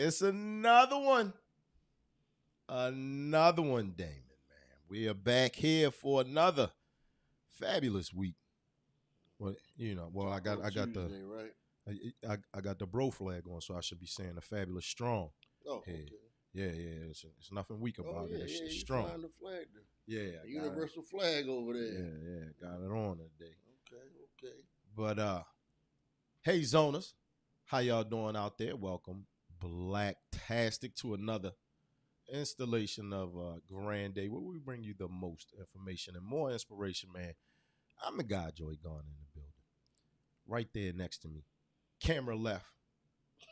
It's another one. Another one, Damon, man. We are back here for another fabulous week. Well, I got Tuesday, right? I got the bro flag on, so I should be saying a fabulous strong. Oh, okay. Yeah. It's nothing weak about it. It's you strong. flying the flag there. Yeah, the universal flag over there. Yeah, got it on today. Okay. But hey zoners, how y'all doing out there? Welcome, Blacktastic, to another installation of Grand Day, where we bring you the most information and more inspiration, man. I'm the guy, Joy Garner, in the building. Right there next to me. Camera left.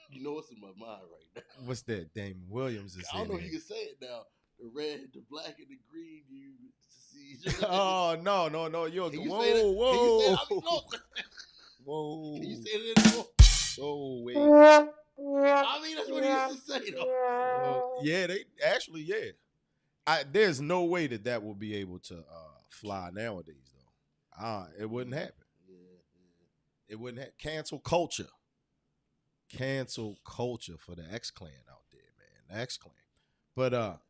You know what's in my mind right now? What's that? Damon Williams is I don't know in if you can say it now. The red, the black, and the green. You see? Oh, no. You're Can you whoa, say that? whoa. Can you say that? I mean, no. Whoa. Can you say that anymore? Whoa, wait. I mean, that's what he used to say, though. Yeah. There's no way that will be able to fly nowadays, though. It wouldn't happen. Yeah. It wouldn't have cancel culture. Cancel culture for the X Clan out there, man. The X Clan. But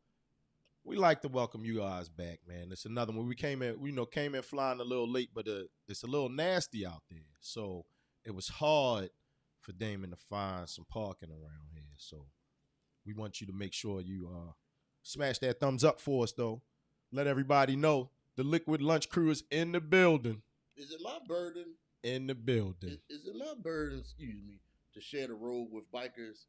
we like to welcome you guys back, man. It's another one. We came in flying a little late, but it's a little nasty out there. So it was hard for Damon to find some parking around here. So we want you to make sure you smash that thumbs up for us, though. Let everybody know the Liquid Lunch crew is in the building. Is it my burden? In the building. Is it my burden, to share the road with bikers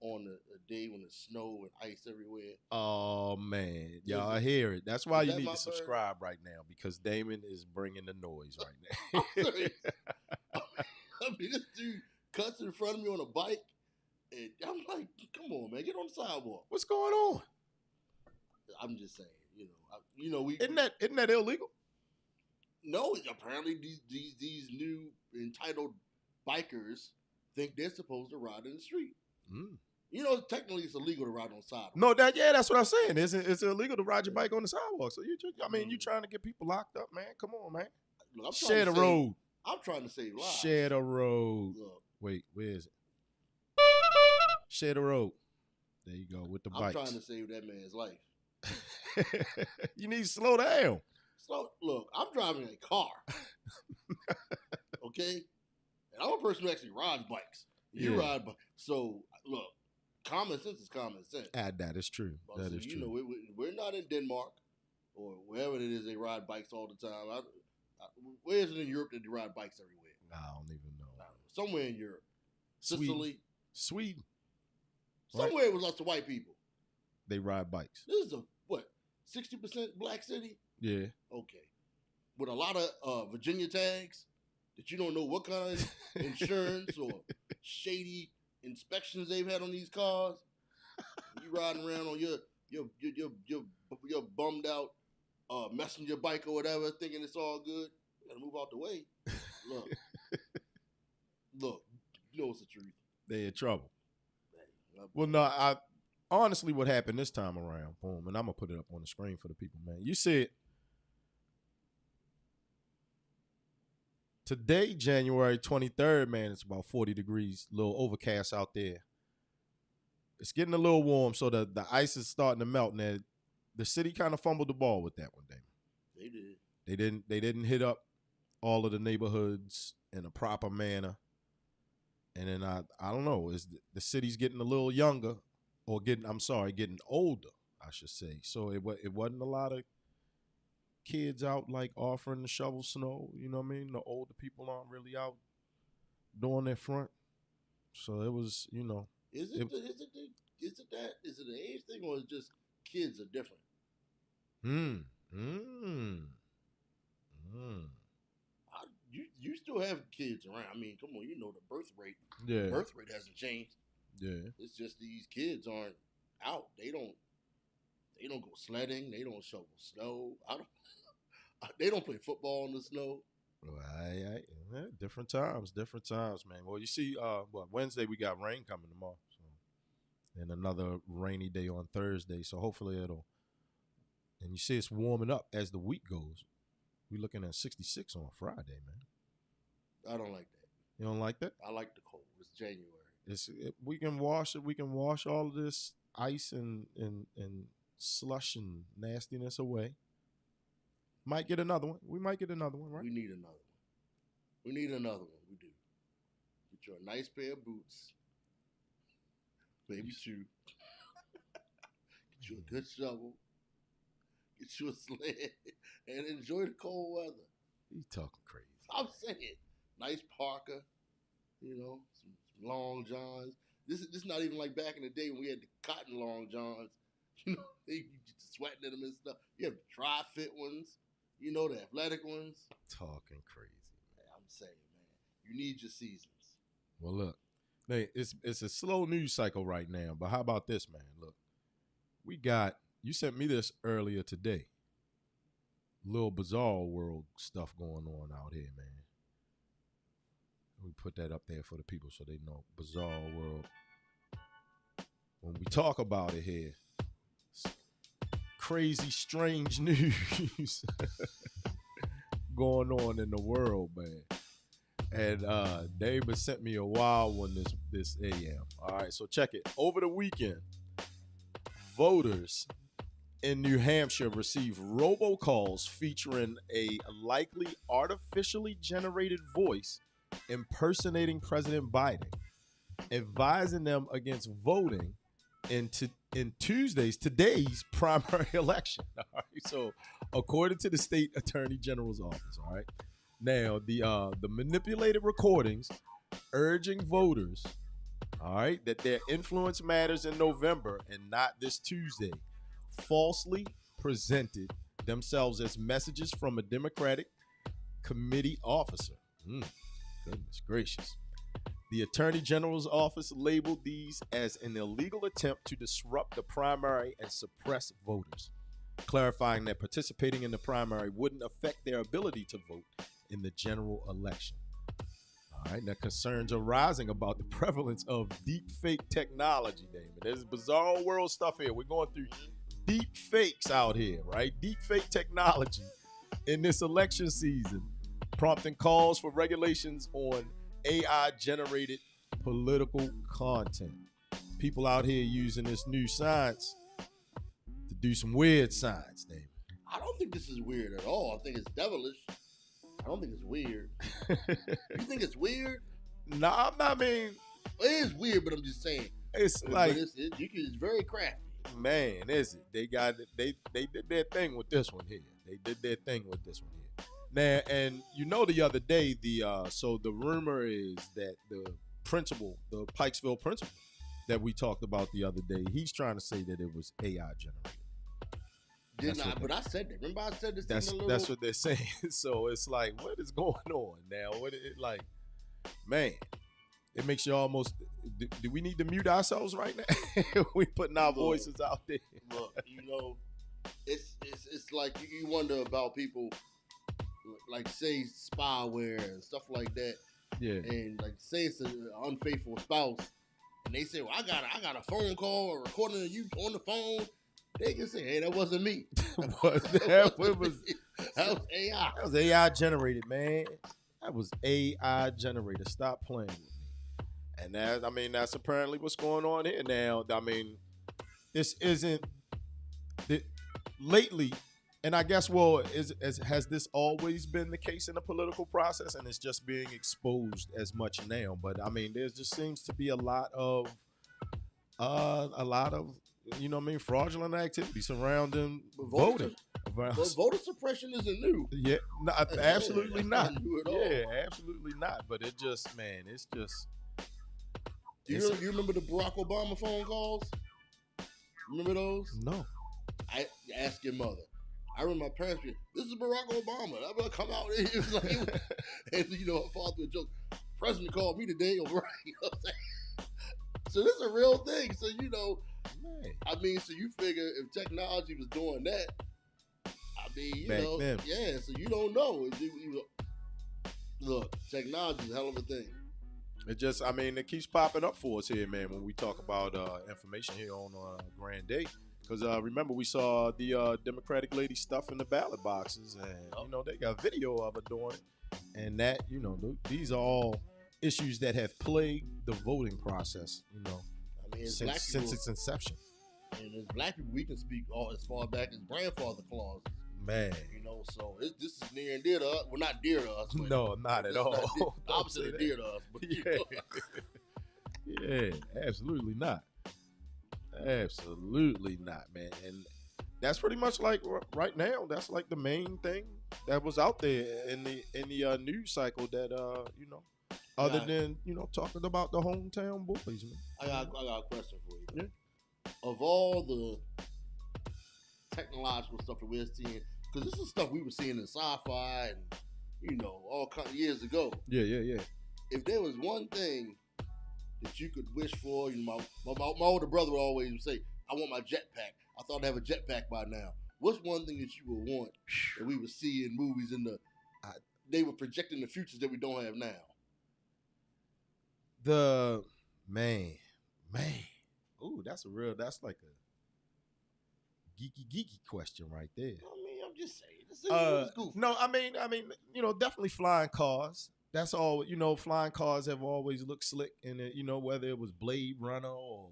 on a day when it's snow and ice everywhere? Oh, man. Y'all hear it. That's why you need to subscribe right now, because Damon is bringing the noise right now. I mean, this dude cuts in front of me on a bike, and I'm like, come on, man, get on the sidewalk. What's going on? I'm just saying, Isn't that illegal? No, apparently these new entitled bikers think they're supposed to ride in the street. Mm. Technically it's illegal to ride on the sidewalk. No, that's what I'm saying. It's illegal to ride your bike on the sidewalk. So you trying to get people locked up, man. Come on, man. Look, Share the road. I'm trying to save lives. Share the road. Look, wait, where is it? Share the road. There you go, with the bikes. I'm trying to save that man's life. You need to slow down. Look, I'm driving a car. Okay? And I'm a person who actually rides bikes. You ride bikes. So, look, common sense is common sense. That is true. That is true. We're not in Denmark or wherever it is they ride bikes all the time. Where is it in Europe that they ride bikes everywhere? I don't even know. Somewhere in Europe. Sicily. Sweden. Somewhere it was lots of white people. They ride bikes. This is 60% black city? Yeah. Okay. With a lot of Virginia tags that you don't know what kind of insurance or shady inspections they've had on these cars. You riding around on your bummed out messenger bike or whatever, thinking it's all good. You gotta move out the way. Look, you know it's the truth. They in trouble. Well, no, honestly, what happened this time around, boom, and I'm going to put it up on the screen for the people, man. You said today, January 23rd, man, it's about 40 degrees, a little overcast out there. It's getting a little warm, so the ice is starting to melt. Now, the city kind of fumbled the ball with that one, Damon. They did. They didn't hit up all of the neighborhoods in a proper manner. And then I don't know, is the city's getting a little younger. Or getting older, I should say. So it wasn't a lot of kids out like offering to shovel snow. You know what I mean? The older people aren't really out doing their front. So it was, Is it an age thing or is it just kids are different? You still have kids around. I mean, come on, the birth rate. Yeah. The birth rate hasn't changed. Yeah. It's just these kids aren't out. They don't go sledding. They don't shovel snow. They don't play football in the snow. Right. Different times, man. Well, you see, Wednesday we got rain coming tomorrow. So, and another rainy day on Thursday. So hopefully and you see it's warming up as the week goes. We're looking at 66 on Friday, man. I don't like that. You don't like that? I like the cold. It's January. We can wash it. We can wash all of this ice and slush and nastiness away. Might get another one. We might get another one, right? We need another one. We need another one. We do. Get you a nice pair of boots, maybe two. Get you a good shovel. Get you a sled and enjoy the cold weather. You talking crazy? I'm saying, nice parka, some long johns. This is not even like back in the day when we had the cotton long johns. They just sweating in them and stuff. You have the tri-fit ones. The athletic ones. Talking crazy. Man, I'm saying, man, you need your seasons. Well, look, hey, it's a slow news cycle right now, but how about this, man? Look, you sent me this earlier today. Little bizarre world stuff going on out here, man. We put that up there for the people so they know bizarre world. When we talk about it here, crazy, strange news going on in the world, man. And Damon sent me a wild one this AM. All right, so check it. Over the weekend, voters in New Hampshire received robocalls featuring a likely artificially generated voice impersonating President Biden, advising them against voting in today's primary election. All right, so according to the state attorney general's office, all right, now the manipulated recordings urging voters, all right, that their influence matters in November and not this Tuesday, falsely presented themselves as messages from a Democratic committee officer. Goodness gracious. The Attorney General's office labeled these as an illegal attempt to disrupt the primary and suppress voters, clarifying that participating in the primary wouldn't affect their ability to vote in the general election. All right, now concerns are rising about the prevalence of deep fake technology, Damon. There's bizarre world stuff here. We're going through deep fakes out here, right? Deep fake technology in this election season, prompting calls for regulations on AI-generated political content. People out here using this new science to do some weird science, Damon. I don't think this is weird at all. I think it's devilish. I don't think it's weird. You think it's weird? Nah, I mean, it is weird, but I'm just saying. It's like it's very crafty. Man, is it? They did their thing with this one here. They did their thing with this one here. Now, and the other day, so the rumor is that the Pikesville principal that we talked about the other day, he's trying to say that it was AI generated. But I said that. Remember I said this? That's what they're saying. So it's like, what is going on now? Man, it makes you almost. Do we need to mute ourselves right now? We putting our voices out there. Look, it's like you wonder about people, like say spyware and stuff like that. Yeah. And like say it's an unfaithful spouse, and they say, "Well, I got a phone call or recording of you on the phone." They can say, "Hey, that wasn't me. That was AI. That was AI generated, man. That was AI generated. Stop playing with me." And that's apparently what's going on here now. I mean, this isn't lately, and I guess, has this always been the case in the political process, and it's just being exposed as much now? But I mean, there just seems to be a lot of fraudulent activity surrounding voting. But voter suppression isn't new. Yeah, no, absolutely not. Yeah, absolutely not. But it just, man, it's just. You remember the Barack Obama phone calls? Remember those? No. I ask your mother. I remember my parents being, "This is Barack Obama." I'm gonna come out and was like, and I fall through a joke. President called me today, or right? You know what I'm saying? So this is a real thing. So man. I mean, so you figure if technology was doing that, I mean, Back then. yeah. So you don't know. Look, technology is a hell of a thing. It just, it keeps popping up for us here, man, when we talk about information here on Grand Day. Because remember, we saw the Democratic lady stuffing the ballot boxes, and they got video of her doing it. And that, these are all issues that have plagued the voting process, I mean, as black since people, its inception. and as black people, we can speak all as far back as grandfather clauses. Man, So this is near and dear to us. Well, not dear to us. But no, not at it's all. Not Don't opposite say of that. dear to us. But, Yeah, absolutely not. Absolutely not, man. And that's pretty much like right now. That's like the main thing that was out there in the news cycle that other than talking about the hometown boys, man. I got a question for you. Yeah. Of all the technological stuff that we're seeing, because this is stuff we were seeing in sci-fi and all kinds of years ago. Yeah. If there was one thing that you could wish for, my older brother would always say, "I want my jetpack. I thought I'd have a jetpack by now." What's one thing that you would want that we would see in movies they were projecting the futures that we don't have now? The man. Ooh, that's like a geeky question right there. I mean, I'm just saying. This is goofy. No, I mean, definitely flying cars. That's all. Flying cars have always looked slick, and whether it was Blade Runner or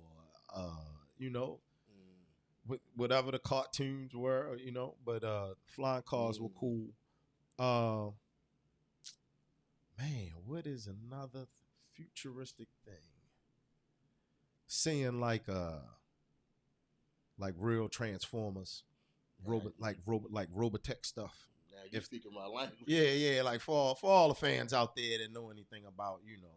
whatever the cartoons were, but flying cars were cool. Man, what is another futuristic thing? Seeing like real Transformers, Robotech stuff. Now you're speaking my language. Yeah, like for all the fans out there that know anything about You know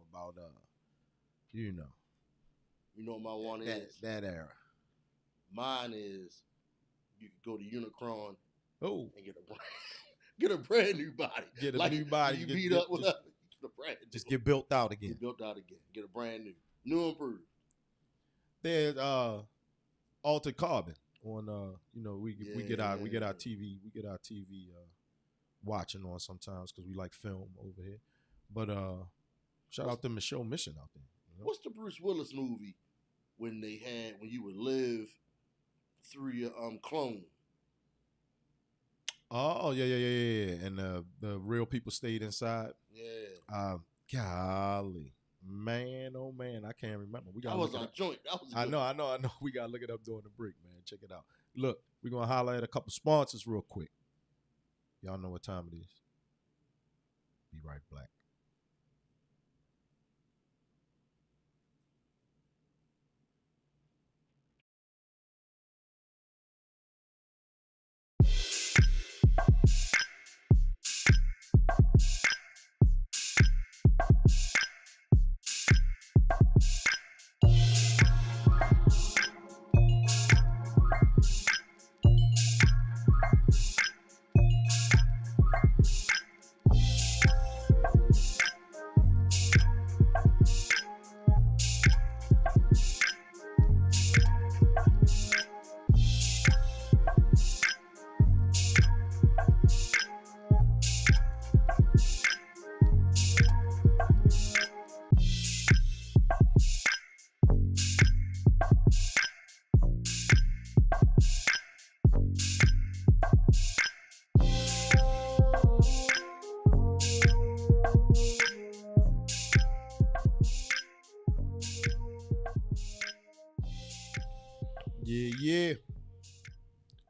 what my one is? That era. Mine is you could go to Unicron and get a brand new body. Get a new body. You beat up with get a brand new. Just get built out again. Get built out again. Get a brand new and improved. There's Altered Carbon on we get our TV watching on sometimes because we like film over here. But shout out to Michelle Mission out there. What's the Bruce Willis movie when you would live through your clone? Oh yeah. And the real people stayed inside. Yeah. Golly. Man, oh man, I can't remember. That was our joint. I know. We gotta look it up during the break, man. Check it out. Look, we're gonna highlight a couple sponsors real quick. Y'all know what time it is. Be right back. Yeah.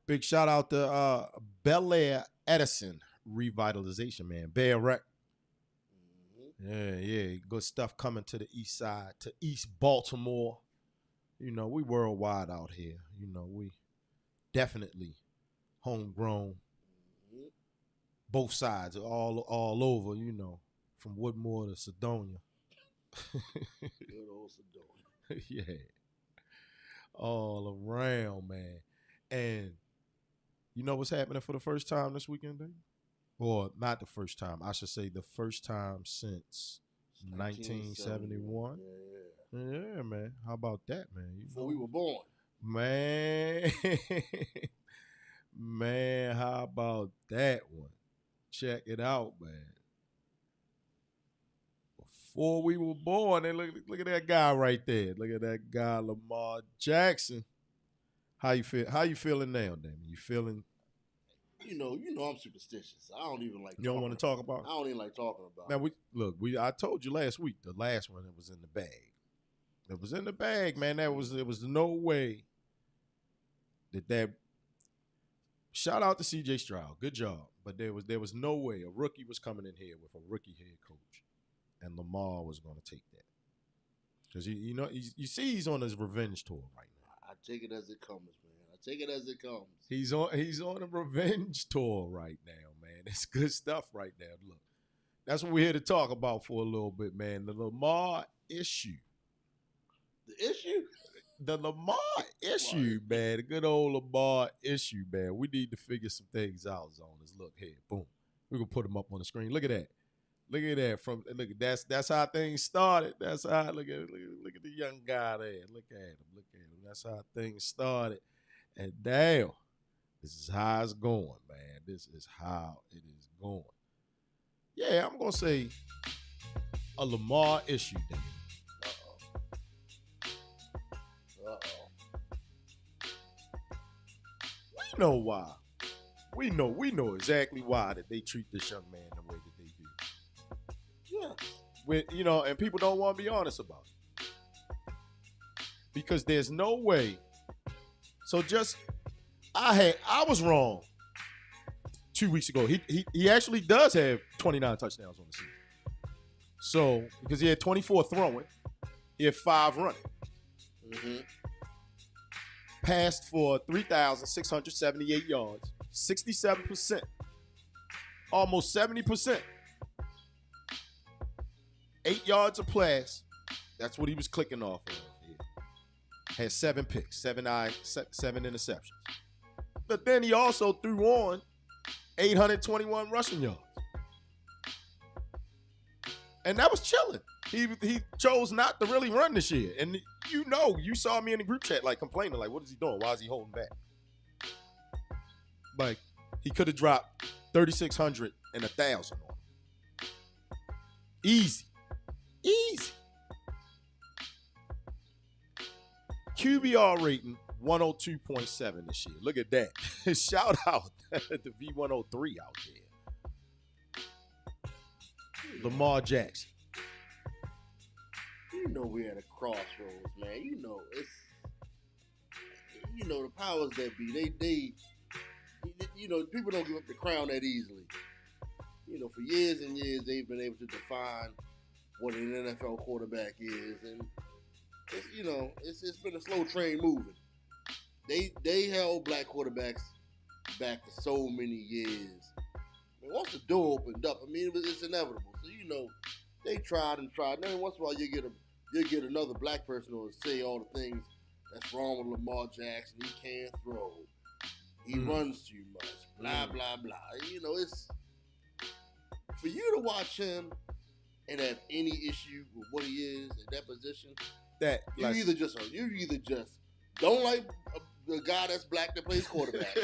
Big shout out to Bel Air Edison Revitalization, man. Bear Rec. Yeah. Good stuff coming to the east side, to East Baltimore. We worldwide out here. We definitely homegrown. Both sides, all over, from Woodmore to Sedonia. Good old Sedonia. Yeah. All around, man. And you know what's happening for the first time this weekend, Dave? Or not the first time. I should say the first time since 1971. Yeah, man. How about that, man? Before we were born. Man. Man, how about that one? Check it out, man. Before we were born, and look at that guy right there. Look at that guy, Lamar Jackson. How you feel? How you feeling now, Damon? You feeling you know I'm superstitious. I don't even like. You don't want to talk about I don't even like talking about. Now I told you last week, the last one, it was in the bag. It was in the bag, man. There was no way that. Shout out to CJ Stroud, good job. But there was no way a rookie was coming in here with a rookie head coach, and Lamar was going to take that because you see he's on his revenge tour right now. I take it as it comes, man. I take it as it comes. He's on a revenge tour right now, man. It's good stuff right now. Look, that's what we're here to talk about for a little bit, man. The Lamar issue. The issue? The Lamar issue, man. The good old Lamar issue, man. We need to figure some things out, Zoners. Look here, boom. We're gonna put them up on the screen. Look at that. Look at that. That's how things started. That's how look at the young guy there. Look at him. That's how things started. And damn, this is how it's going, man. This is how it is going. Yeah, I'm gonna say a Lamar issue, Damon. We know why. We know exactly why that they treat this young man the way that they do. Yeah. And people don't want to be honest about it. Because there's no way. So I was wrong 2 weeks ago. He actually does have 29 touchdowns on the season. So, because he had 24 throwing, he had 5 running. Mm-hmm. Passed for 3,678 yards, 67%, almost 70%. 8 yards of pass. That's what he was clicking off of. Had 7 picks, 7 interceptions. But then he also threw on 821 rushing yards. And that was chilling. He chose not to really run this year. And you saw me in the group chat like complaining, like, what is he doing? Why is he holding back? Like, he could have dropped 3,600 and 1,000 on him. Easy. QBR rating 102.7 this year. Look at that. Shout out to V103 out there. Lamar Jackson. We're at a crossroads, man. The powers that be, they people don't give up the crown that easily. For years and years, they've been able to define what an NFL quarterback is, and it's been a slow train moving. They held black quarterbacks back for so many years. Once the door opened up, it's inevitable. So they tried and tried. Then once in a while, you get another black person who will say all the things that's wrong with Lamar Jackson. He can't throw. He runs too much. Blah blah blah. It's for you to watch him and have any issue with what he is at that position. You either just don't like the guy that's black that plays quarterback,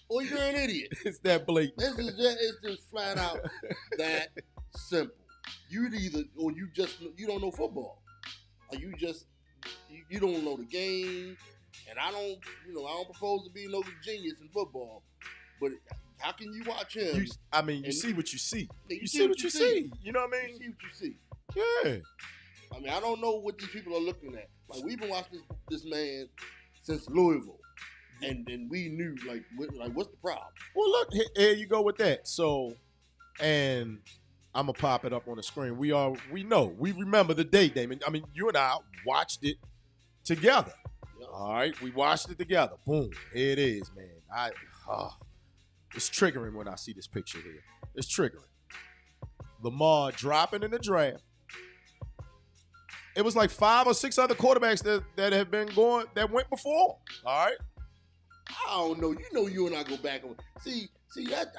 or you're an idiot. It's that blatant. It's just flat out that simple. You don't know football, or you don't know the game. And I don't propose to be no genius in football, but how can you watch him? You see what you see. You see what you see. You know what I mean? You see what you see. Yeah. I don't know what these people are looking at. Like, we've been watching this man since Louisville, and we knew what's the problem? Well, look, here you go with that. So, and I'm gonna pop it up on the screen. We remember the day, Damon. You and I watched it together. Yeah. All right, we watched it together. Boom, here it is, man. It's triggering when I see this picture here. It's triggering. Lamar dropping in the draft. It was like 5 or 6 other quarterbacks that have been going that went before. All right. I don't know. You and I go back and see.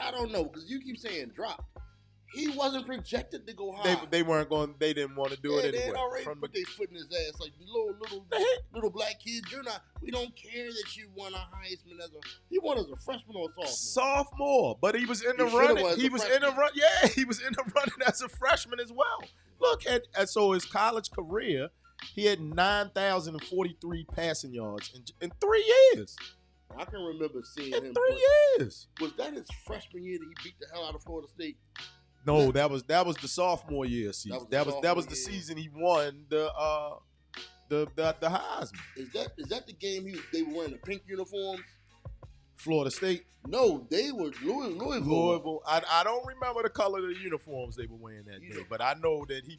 I don't know, because you keep saying drop. He wasn't projected to go high. They weren't going. They didn't want to do it anyway. They had already put their foot in his ass like little black kids. We don't care that you won a Heisman he won as a freshman or a sophomore. But he was in the running. He was in the run. Yeah, he was in the running as a freshman as well. Look at so his college career, he had 9,043 passing yards in 3 years. I can remember seeing In him 3 years. Was that his freshman year that he beat the hell out of Florida State? No, that was the sophomore year season. That was the season he won the Heisman. Is that the game they were wearing the pink uniforms? Florida State. No, they were Louisville. Louisville. I don't remember the color of the uniforms they were wearing that day, but I know that he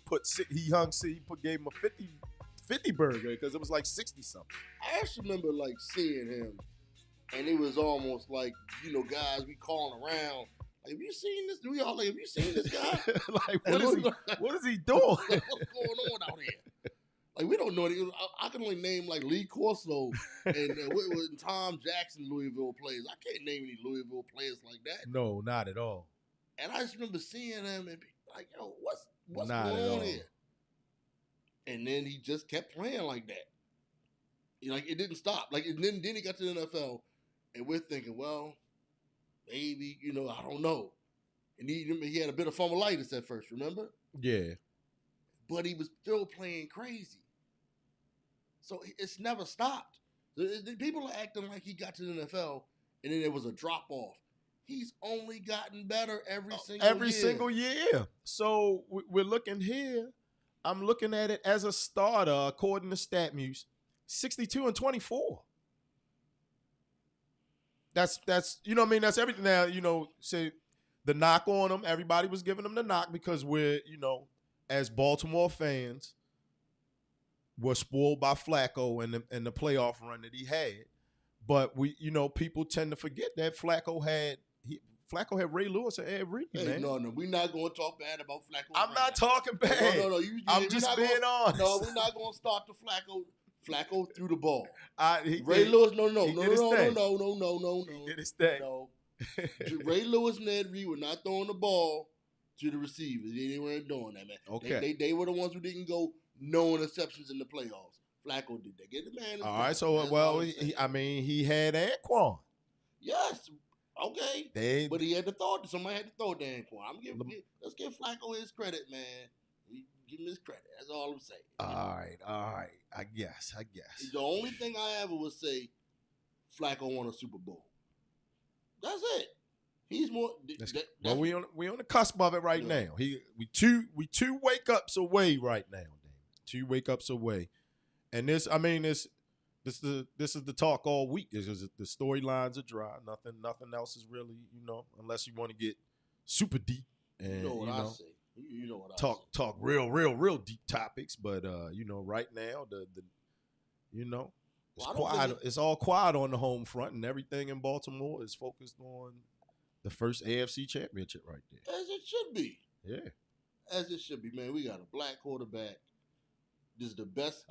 gave him a 50 burger because it was like 60 something. I actually remember like seeing him, and it was almost like, you know, guys we calling around. Like, have you seen this? Do y'all like? Have you seen this guy? Like, what is he doing? What's going on out here? Like, we don't know. I can only name like Lee Corso and Tom Jackson Louisville players. I can't name any Louisville players like that. No, not at all. And I just remember seeing him and be like, yo, what's not going on here? And then he just kept playing like that. Like, it didn't stop. Like, and then he got to the NFL, and we're thinking, well, maybe, you know, I don't know. And he had a bit of fumbleitis at first, remember? Yeah. But he was still playing crazy. So it's never stopped. People are acting like he got to the NFL and then there was a drop-off. He's only gotten better every single year. So we're looking here. I'm looking at it as a starter, according to StatMuse, 62-24. That's you know what I mean? That's everything. Now, you know, say the knock on him, everybody was giving him the knock because we're, you know, as Baltimore fans, were spoiled by Flacco and the playoff run that he had. But we, you know, people tend to forget that Flacco had Ray Lewis and Ed Reed, man. No, we're not going to talk bad about Flacco. I'm not talking bad. No. I'm just being honest. No, we're not going to start the Flacco threw the ball. Ray Lewis, no. He did his thing. No. Ray Lewis and Ed Reed were not throwing the ball to the receivers. They weren't doing that, man. Okay. They were the ones who didn't go no interceptions in the playoffs. Flacco did that. Get the man. All right, so he had Anquan. Yes. Okay. But he had to throw it. Somebody had to throw it to Anquan. Let's give Flacco his credit, man. Give him his credit. That's all I'm saying. All right. I guess. The only thing I ever would say, Flacco won a Super Bowl. That's it. He's more. Well, we on the cusp of it right now. We two wake ups away right now, Damon. 2 wake ups away, and this is the talk all week. Is the storylines are dry. Nothing else is really, you know, unless you want to get super deep and I say. You know what talk real deep topics. But you know, right now the you know, it's quiet. It's all quiet on the home front, and everything in Baltimore is focused on the first AFC championship right there. As it should be. Yeah. As it should be, man. We got a black quarterback. This is the best.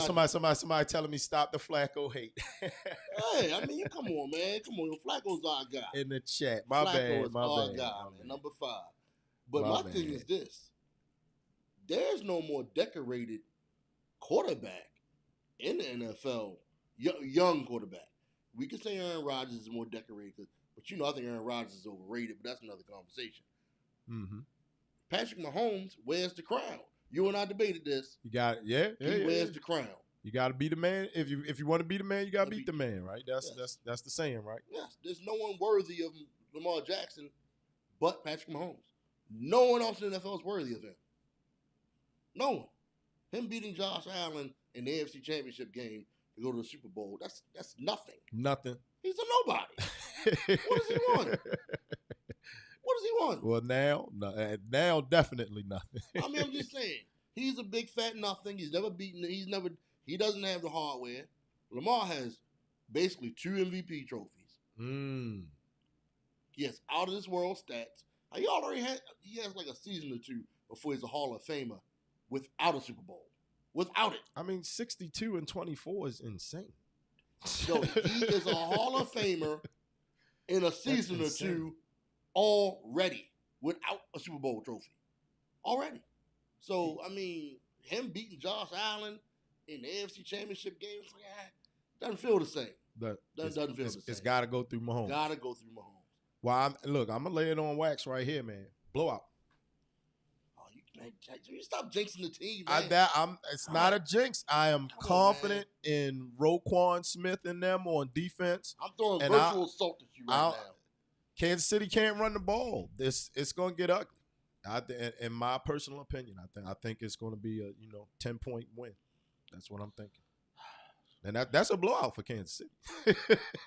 Somebody telling me stop the Flacco hate. Hey, I mean, come on, man. Come on. Flacco's our guy. In the chat. Flacco bad. is our guy, man. Number 5. But my thing is this. There's no more decorated quarterback in the NFL, young quarterback. We can say Aaron Rodgers is more decorated, but you know, I think Aaron Rodgers is overrated, but that's another conversation. Mm-hmm. Patrick Mahomes wears the crown. You and I debated this. You got it. He wears the crown. You got to be the man. If you want to be the man, you got to beat the man, right? That's the saying, right? Yes. There's no one worthy of Lamar Jackson but Patrick Mahomes. No one else in the NFL is worthy of him. No one. Him beating Josh Allen in the AFC Championship game to go to the Super Bowl, that's nothing. Nothing. He's a nobody. What does he want? What does he want? Well, now definitely nothing. I mean, I'm just saying. He's a big fat nothing. He's never beaten. He doesn't have the hardware. Lamar has basically 2 MVP trophies. He has out of this world stats. He has like a season or 2 before he's a Hall of Famer without a Super Bowl. Without it. I mean, 62-24 is insane. So he is a Hall of Famer in a season or 2 already without a Super Bowl trophy. Already. So, I mean, him beating Josh Allen in the AFC Championship game, it's like, doesn't feel the same. Doesn't feel the same. It's got to go through Mahomes. Well, I'm going to lay it on wax right here, man. Blowout. Man, you stop jinxing the team, I, man. that I'm. It's not a jinx. I am Come on, confident in Roquan Smith and them on defense. I'm throwing And virtual salt at you right now. Kansas City can't run the ball. It's going to get ugly. In my personal opinion, I think it's going to be a 10-point win. That's what I'm thinking. And that's a blowout for Kansas City.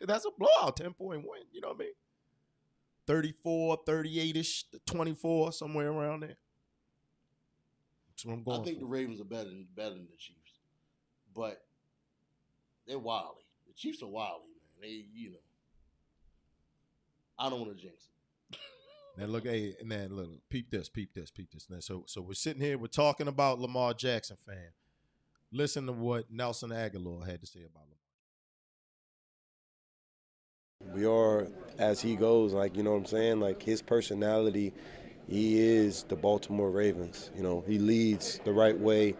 That's a blowout, 10-point win. You know what I mean? 34, 38-ish, 24, somewhere around there. That's what I'm going I think for. the Ravens are better than the Chiefs, but they're wily. The Chiefs are wily, man. They, I don't want to jinx it. Now look, peep this. Now, so we're sitting here, we're talking about Lamar Jackson, fan. Listen to what Nelson Aguilar had to say about Lamar. We are as he goes, like, you know what I'm saying? Like, his personality, he is the Baltimore Ravens. He leads the right way,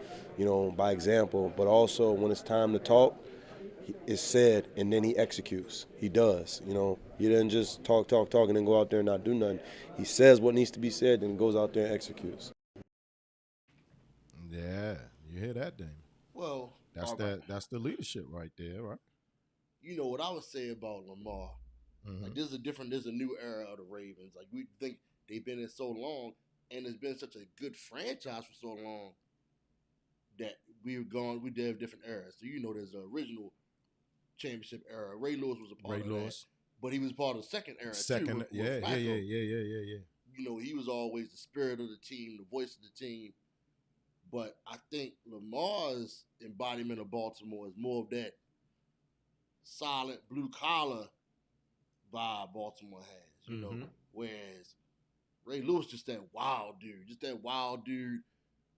by example. But also, when it's time to talk, it's said, and then he executes. He does, He doesn't just talk, and then go out there and not do nothing. He says what needs to be said, and goes out there and executes. Yeah, you hear that, Damon? Well, that's the leadership right there, right? You know what I would say about Lamar. Mm-hmm. Like, there's a new era of the Ravens. Like, we think they've been in so long, and it's been such a good franchise for so long that we have different eras. So there's the original championship era. Ray Lewis was a part of that, but he was part of the second era too. Yeah. He was always the spirit of the team, the voice of the team. But I think Lamar's embodiment of Baltimore is more of that solid blue collar vibe Baltimore has, whereas Ray Lewis just that wild dude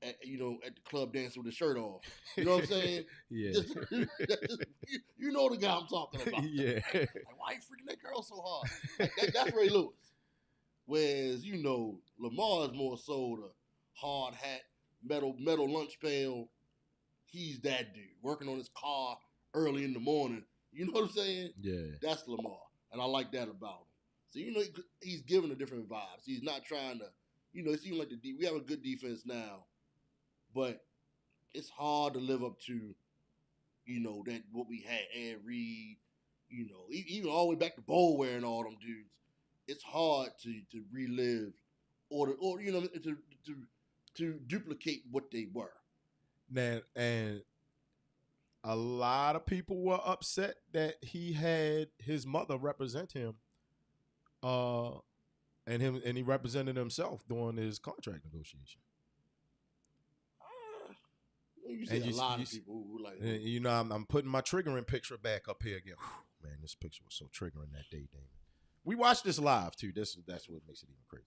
at the club dancing with his shirt off. You know what I'm saying? Yeah. You know the guy I'm talking about. Yeah. Like, why you freaking that girl so hard? Like, that's Ray Lewis. Whereas, Lamar is more so the hard hat, metal lunch pail. He's that dude working on his car early in the morning. You know what I'm saying? Yeah. That's Lamar. And I like that about him. So, he's giving a different vibes. He's not trying to, it seems like we have a good defense now, but it's hard to live up to, that what we had, Ed Reed, even all the way back to Boulware and all them dudes. It's hard to relive or to duplicate what they were. Now, and a lot of people were upset that he had his mother represent him, and he represented himself during his contract negotiation. You see a lot of people who like. I'm putting my triggering picture back up here again. Whew, man, this picture was so triggering that day, Damon. We watched this live too. That's what makes it even crazy.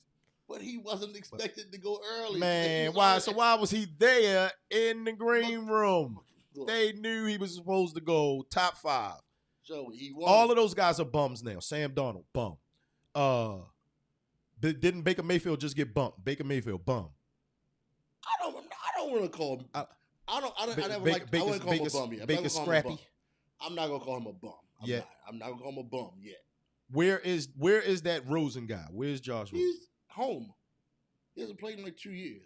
But he wasn't expected to go early. Man, why? So why was he there in the green room? They knew he was supposed to go top 5. So all of those guys are bums now. Sam Darnold, bum. Didn't Baker Mayfield just get bumped? Baker Mayfield, bum. I don't want to call him. I wouldn't call him a bum yet. Baker Scrappy. I'm not gonna call him a bum. I'm not gonna call him a bum yet. Where is that Rosen guy? Where's Josh Rosen? He's home. He hasn't played in like 2 years.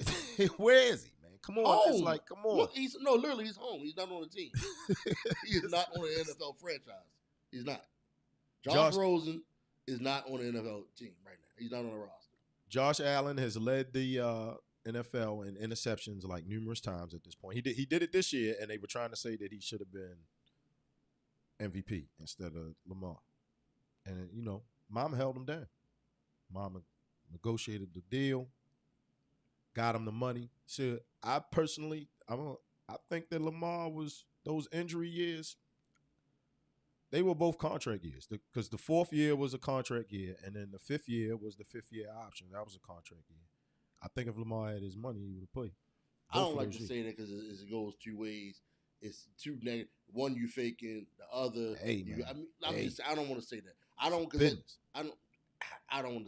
Where is he, man? Come on. Home. It's like, come on. Look, literally he's home. He's not on the team. He is not on the NFL franchise. He's not. Josh Rosen is not on the NFL team right now. He's not on the roster. Josh Allen has led the NFL in interceptions like numerous times at this point. He did it this year, and they were trying to say that he should have been MVP instead of Lamar. And, Mama held him down. Mama negotiated the deal, got him the money. So I personally, I think that Lamar was, those injury years, they were both contract years, because the 4th year was a contract year, and then the 5th year was the 5th-year option. That was a contract year. I think if Lamar had his money, he would have played. I don't like to say that because it goes 2 ways. It's 2 negative. One, you faking. The other, hey, man. I don't want to say that. I don't want to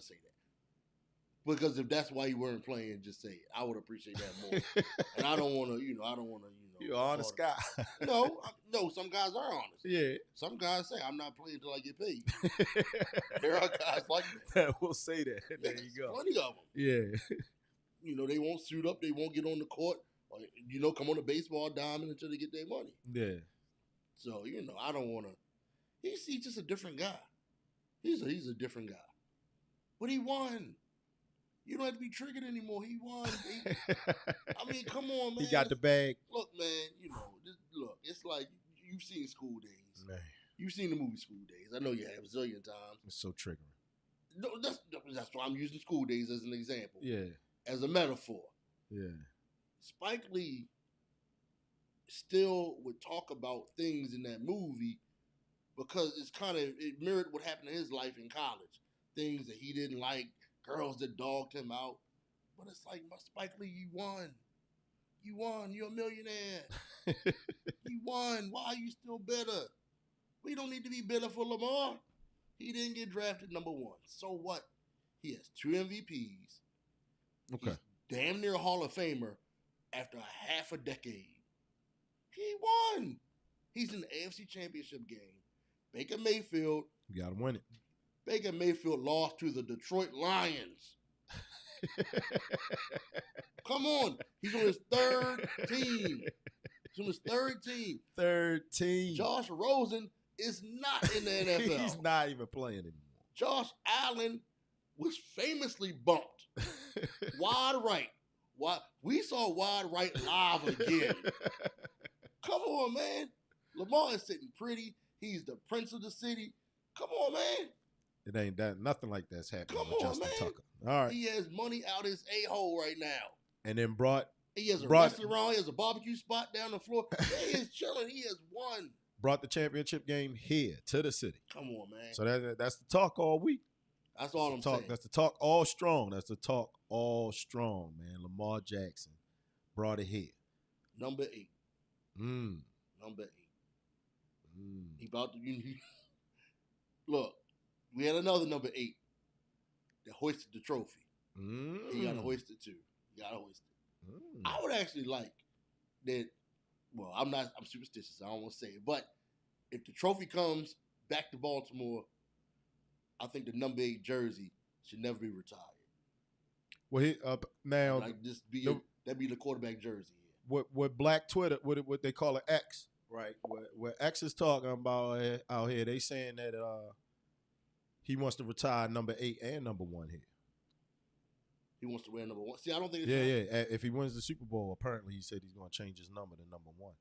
say that. Because if that's why you weren't playing, just say it. I would appreciate that more. And I don't want to, You're an honest guy. No, some guys are honest. Yeah. Some guys say, I'm not playing until I get paid. There are guys like that. We'll say that. There you go. Plenty of them. Yeah. they won't suit up. They won't get on the court. Or, come on the baseball diamond until they get their money. Yeah. So, I don't want to. He's just a different guy. He's a different guy. But he won. You don't have to be triggered anymore. He won. I mean, come on, man. He got the bag. Look, man, look, it's like you've seen School Days. Man. You've seen the movie School Days. I know you have a zillion times. It's so triggering. No, that's why I'm using School Days as an example. Yeah. As a metaphor. Yeah. Spike Lee still would talk about things in that movie because it mirrored what happened in his life in college. Things that he didn't like, girls that dogged him out. But it's like, Spike Lee, you won. You won. You're a millionaire. You won. Why are you still bitter? We don't need to be bitter for Lamar. He didn't get drafted number 1. So what? He has 2 MVPs. Okay. He's damn near a Hall of Famer after a half a decade. He won. He's in the AFC Championship game. Baker Mayfield. You got to win it. Baker Mayfield lost to the Detroit Lions. Come on. He's on his 3rd team. He's on his 3rd team. 3rd team. Josh Rosen is not in the NFL. He's not even playing anymore. Josh Allen was famously bumped. Wide right. We saw wide right live again. Come on, man. Lamar is sitting pretty. He's the prince of the city. Come on, man. It ain't that. Nothing like that's happening Come with on, Justin man. Tucker. All right. He has money out his a-hole right now. And then brought He has a restaurant. He has a barbecue spot down the floor. He is chilling. He has won. Brought the championship game here to the city. Come on, man. So that's the talk all week. That's all I'm saying. That's the talk all strong. That's the talk all strong, man. Lamar Jackson brought it here. Number 8. Number 8. He about to look. We had another number 8 that hoisted the trophy. He got to hoist it too. You got to hoist it. I would actually like that. Well, I'm superstitious. I don't want to say it, but if the trophy comes back to Baltimore, I think the number 8 jersey should never be retired. Well, now like that'd be the quarterback jersey. What Black Twitter, what they call it X, right? What X is talking about out here, they saying that he wants to retire number 8 and number 1 here. He wants to wear number 1. See, I don't think it's yeah. If he wins the Super Bowl, apparently he said he's going to change his number to number 1.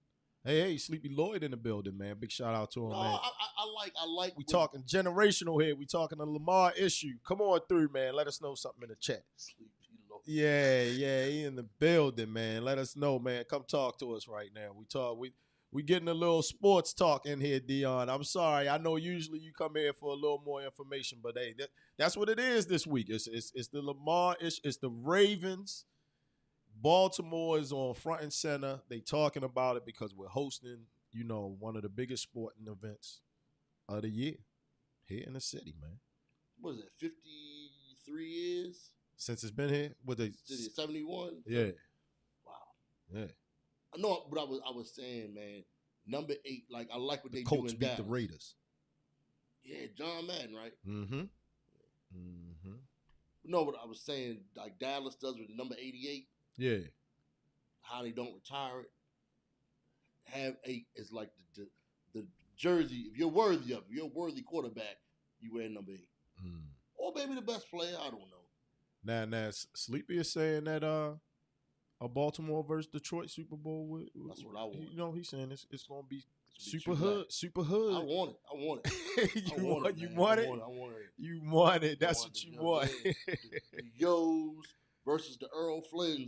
Hey, Sleepy Lloyd in the building, man. Big shout out to him, man. I like. We talking generational here. We talking a Lamar issue. Come on through, man. Let us know something in the chat. Sleepy Lloyd. Yeah, he in the building, man. Let us know, man. Come talk to us right now. We getting a little sports talk in here, Dion. I'm sorry. I know usually you come here for a little more information, but hey, that's what it is this week. It's the Lamar issue. It's the Ravens. Baltimore is on front and center. They talking about it because we're hosting, one of the biggest sporting events of the year here in the city, man. What is it, 53 years? Since it's been here? 71? Yeah. Wow. Yeah. I know, but I was saying, man, number 8, like, I like what they do Colts in beat Dallas. the Raiders. Yeah, John Madden, right? Mm-hmm. No, but I was saying, like Dallas does with the number 88. Yeah. How they don't retire it. Have 8 is like the jersey. If you're worthy of it, if you're a worthy quarterback, you wear number 8. Or maybe the best player. I don't know. Now, Sleepy is saying that a Baltimore versus Detroit Super Bowl. That's what I want. He's saying it's going to be super hood. I want it. You want it? You want it. That's what you want. The Yos versus the Earl Flynns,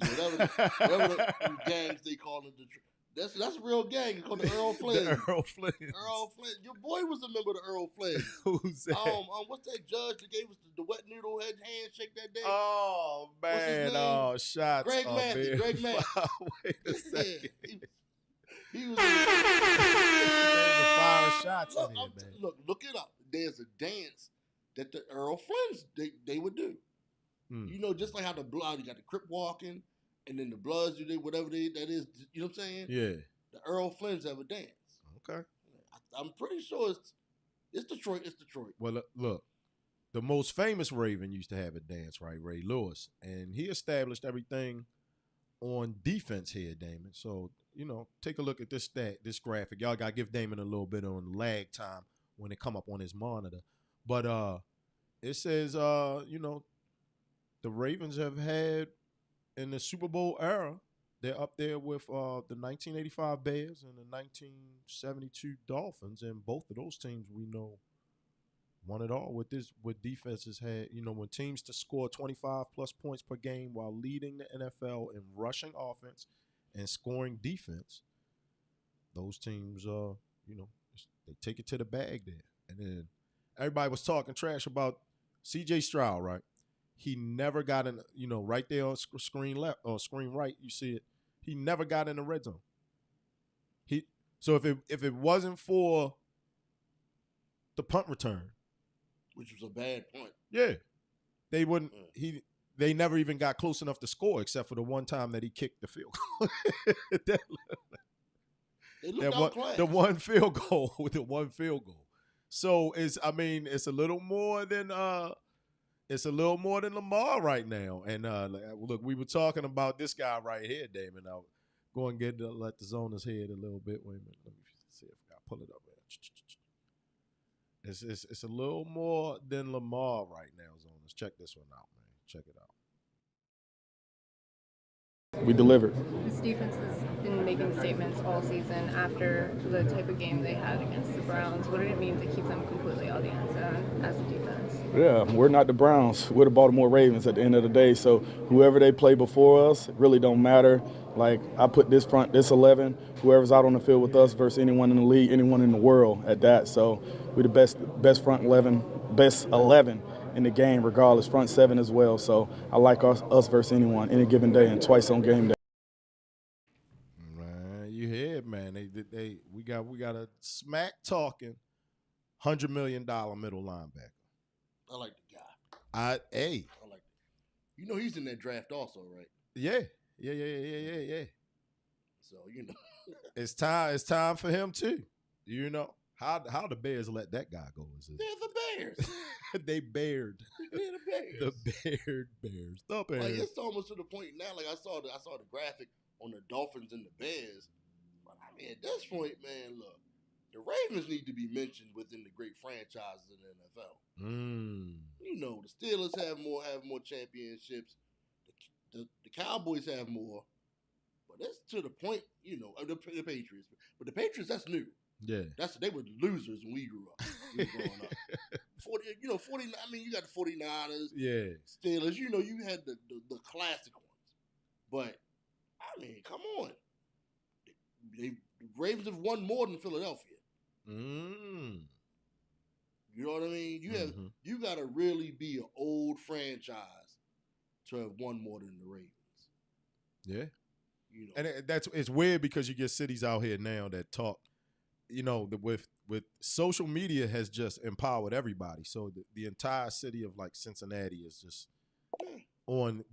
whatever the gangs they call it. That's a real gang. It's called the Earl Flynn. The Earl Flynn. Earl Flynn. Your boy was a member of the Earl Flynn. Who's that? What's that judge that gave us the wet noodle head handshake that day? Oh man! Oh, shots. Greg Matthew. Greg Matthew. Wait a second. He was firing shots in here, man. Look it up. There's a dance that the Earl Flynns they would do. Just like how the Blood, you got the Crip walking, and then the Bloods do whatever that is. You know what I'm saying? Yeah. The Earl Flynns have a dance. Okay. I'm pretty sure it's Detroit. It's Detroit. Well, look, the most famous Raven used to have a dance, right? Ray Lewis. And he established everything on defense here, Damon. So, take a look at this graphic. Y'all got to give Damon a little bit on lag time when it come up on his monitor. But it says, the Ravens have had in the Super Bowl era, they're up there with the 1985 Bears and the 1972 Dolphins, and both of those teams we know won it all with defenses had, when teams to score 25 plus points per game while leading the NFL in rushing offense and scoring defense. Those teams, they take it to the bag there. And then everybody was talking trash about C.J. Stroud, right? He never got in, right there on screen left or screen right, you see it. He never got in the red zone. So if it wasn't for the punt return, which was a bad punt, yeah, they wouldn't. They never even got close enough to score, except for the one time that he kicked the field goal. They looked outclassed. The one field goal with the one field goal. So it's a little more than Lamar right now. And look, we were talking about this guy right here, Damon. I'll go and let the zoners hear it a little bit. Wait a minute, let me see if I pull it up. It's a little more than Lamar right now, zoners. Check this one out, man. Check it out. We delivered. This defense has been making statements all season after the type of game they had against the Browns. What did it mean to keep them completely audience as a defense? Yeah, we're not the Browns. We're the Baltimore Ravens at the end of the day. So whoever they play before us, it really don't matter. Like, I put this 11, whoever's out on the field with us versus anyone in the league, anyone in the world at that. So we're the best front 11, best 11 in the game, regardless, front 7 as well. So I like us versus anyone any given day and twice on game day. Man, you hear it, man. We got a smack talking $100 million middle linebacker. I like the guy. I like it. He's in that draft also, right? Yeah. So it's time for him too. How the Bears let that guy go? They're the Bears. They bared. They're the Bears. The Bears. The Bears. Like, it's almost to the point now. Like, I saw the graphic on the Dolphins and the Bears. But I mean, at this point, man, look, the Ravens need to be mentioned within the great franchises in the NFL. The Steelers have more championships. The Cowboys have more. But that's to the point, the Patriots. But the Patriots, that's new. Yeah, they were losers when we grew up. We were growing up. 49. I mean, you got the 49ers, yeah, Steelers. You had the classic ones. But I mean, come on, the Ravens have won more than Philadelphia. You know what I mean? You got to really be an old franchise to have won more than the Ravens. Yeah, and it's weird because you get cities out here now that talk. With social media has just empowered everybody. So the entire city of like Cincinnati is just on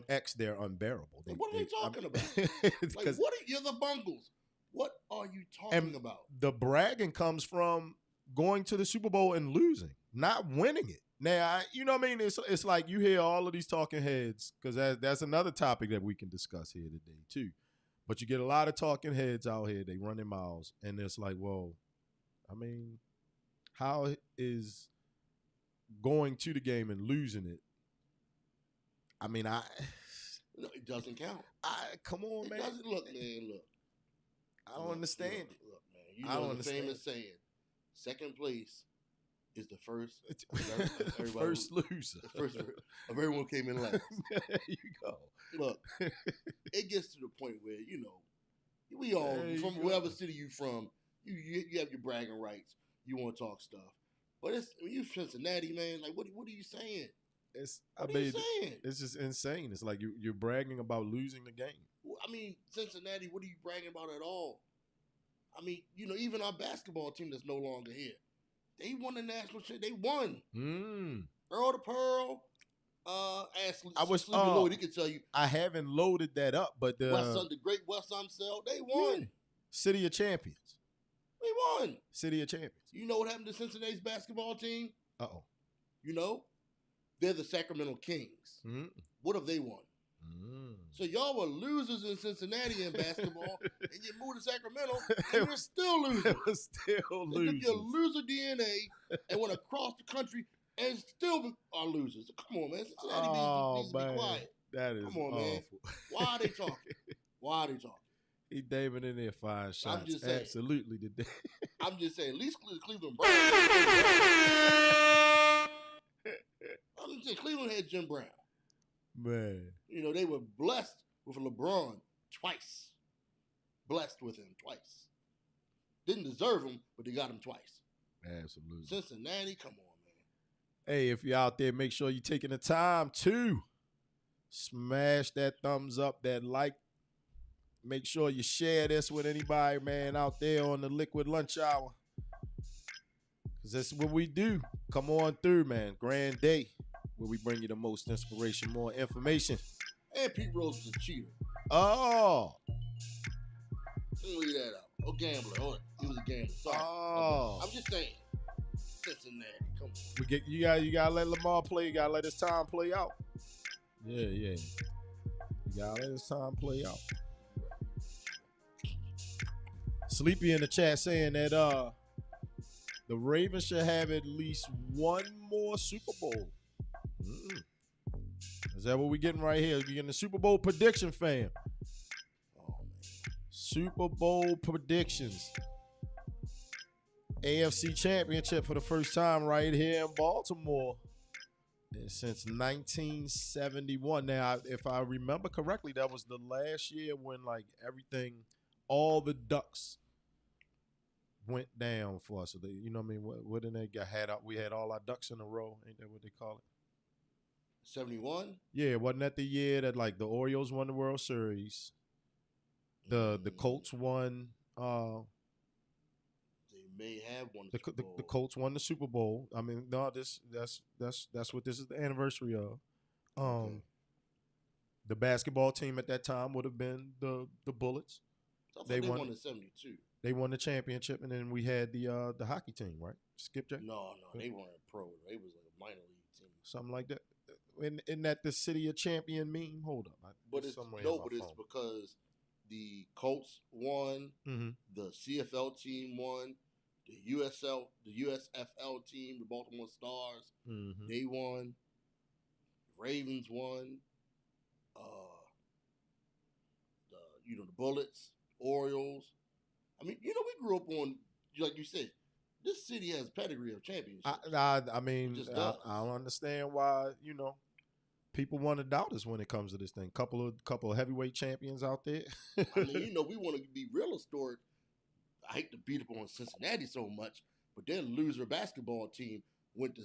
X. They're unbearable. What are they talking about? You're the Bungles. What are you talking about? The bragging comes from going to the Super Bowl and losing, not winning it. Now, it's like you hear all of these talking heads, because that's another topic that we can discuss here today too. But you get a lot of talking heads out here. They run their mouths, and it's like, well, I mean, how is going to the game and losing it? I mean, it doesn't count. Come on, man. Look. I don't understand it. Look, man. I don't understand the famous saying, second place is the first. First loser. The first of everyone came in last. There you go. Look, it gets to the point where we all from whatever city you from, you have your bragging rights. You want to talk stuff, but when you Cincinnati, man, like what are you saying? It's just insane. It's like you're bragging about losing the game. I mean, Cincinnati, what are you bragging about at all? I mean, even our basketball team that's no longer here, they won the national championship. They won. Earl the Pearl. Lloyd, he can tell you. I haven't loaded that up, but the great West Cell, they won. Yeah. City of Champions. They won. City of Champions. You know what happened to Cincinnati's basketball team? Uh-oh. You know, they're the Sacramento Kings. Mm. What have they won? Mm. So y'all were losers in Cincinnati in basketball, and you moved to Sacramento, and you're still losers. It was still They took losers. your loser DNA and went across the country and still are losers. Come on, man. Cincinnati needs to be quiet. That is Come on, awful. man. Why are they talking? Why are they talking? He Damon in there fine shots. I'm just saying. Absolutely today. I'm just saying, at least Cleveland Browns. I'm just saying, Cleveland had Jim Brown. Man. You know, they were blessed with LeBron twice. Blessed with him twice. Didn't deserve him, but they got him twice. Absolutely. Cincinnati, come on, man. Hey, if you're out there, make sure you're taking the time to smash that thumbs up, that like. Make sure you share this with anybody, man, out there on the Liquid Lunch Hour. Because that's what we do. Come on through, man. Grand Day, where we bring you the most inspiration, more information. And Pete Rose was a cheater. Oh. Let me leave that out. Oh, gambler. Oh, he was a gambler. Sorry. Oh. I'm just saying. Cincinnati, come on. You gotta let Lamar play. You gotta let his time play out. Yeah. You gotta let his time play out. Sleepy in the chat saying that the Ravens should have at least one more Super Bowl. Is that what we're getting right here? We're getting the Super Bowl prediction, fam. Oh, man. Super Bowl predictions. AFC Championship for the first time right here in Baltimore since 1971. Now, if I remember correctly, that was the last year when like everything, all the ducks went down for us. So they, you know what I mean? What did they had out? We had all our ducks in a row. Ain't that what they call it? 71? Yeah, wasn't that the year that like the Orioles won the World Series? The Colts won. They may have won The Colts won the Super Bowl. I mean, no, that's what this is the anniversary of. Okay. The basketball team at that time would have been the Bullets. They won in 72. They won the championship, and then we had the hockey team, right? Skipjack? No, they weren't pro. They was like a minor league team. Something like that. Isn't that the City of Champion meme? Hold up. But it's because the Colts won, the CFL team won, the USFL team, the Baltimore Stars, they won, Ravens won, the Bullets, Orioles. I mean, we grew up on, like you said, this city has pedigree of championships. I mean, I don't understand why, people want to doubt us when it comes to this thing. Couple of heavyweight champions out there. I mean, we want to be real historic. I hate to beat up on Cincinnati so much, but their loser basketball team went to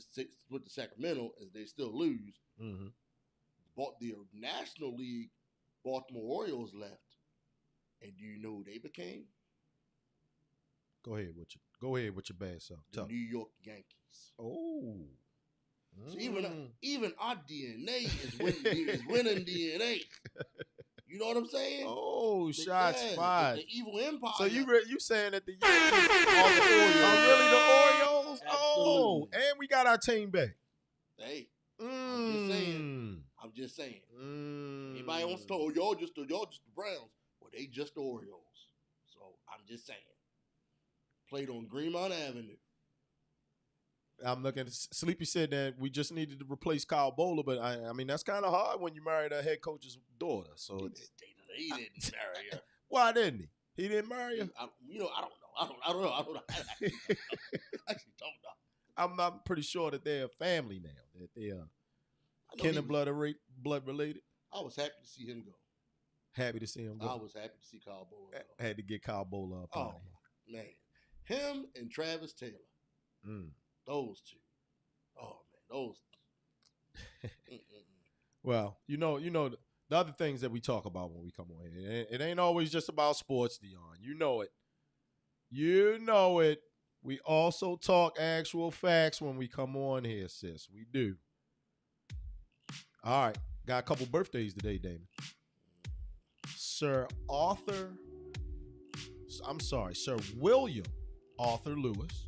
Sacramento, and they still lose. The National League Baltimore Orioles left, and do you know who they became? Go ahead with your bad self. The New York Yankees. Oh. So even our DNA is winning DNA. You know what I'm saying? Oh, shots fired. The evil empire. So you saying that the Yankees are really the Orioles? Absolutely. Oh, and we got our team back. Hey, I'm just saying. Anybody wants to talk, y'all just the Browns. Well, they just the Orioles. So I'm just saying. Played on Greenmount Avenue. I'm looking at Sleepy said that we just needed to replace Kyle Bowler, but I mean that's kind of hard when you married a head coach's daughter. So he didn't marry her. Why didn't he? He didn't marry her. I don't know. I actually don't know. I'm pretty sure that they're a family now. That they are kin and blood related. I was happy to see him go. Happy to see him go. I was happy to see Kyle Bowler go. Had to get Kyle Bowler up out of here. Man, him and Travis Taylor. Those two. Oh man, those. Well, the other things that we talk about when we come on here, it ain't always just about sports, Dion. You know it. We also talk actual facts when we come on here, sis. We do. All right. Got a couple birthdays today, Damon. Sir William Arthur Lewis.